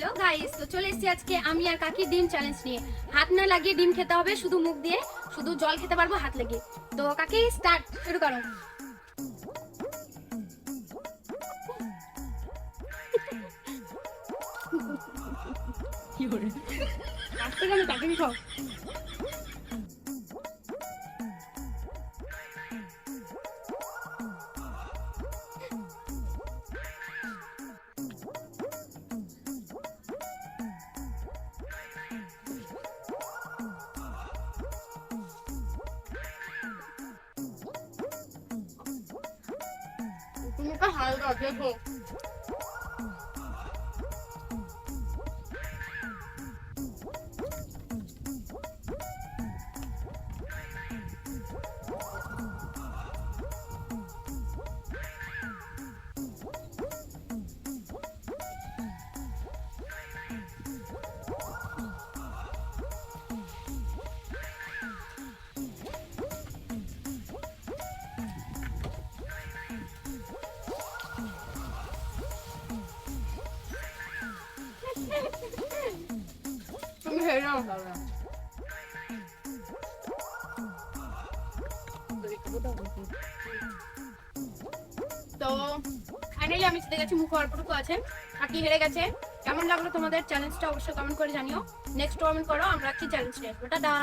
Hello guys, তো চলে এসেছি আজকে আমি আর কাকি ডিম চ্যালেঞ্জ নিয়ে। হাত না লাগিয়ে ডিম খেতে হবে, শুধু মুখ দিয়ে, শুধু জল খেতে পারবো হাত লাগিয়ে। তো কাকি স্টার্ট, শুরু করো। কি করে আজকে আমি কাকি খাও। তুমি তো হালকা দেখো। তুমি হেরাও তো ফাইনালি আমি জিতে গেছি, মুখ অল্পটুকু আছে, কাকি হেরে গেছে। কেমন লাগলো তোমাদের চ্যালেঞ্জটা অবশ্যই কমেন্ট করে জানিও। নেক্সট কমেন্ট করো, আমরা কি চ্যালেঞ্জ নিয়ে আসবো। টাটা।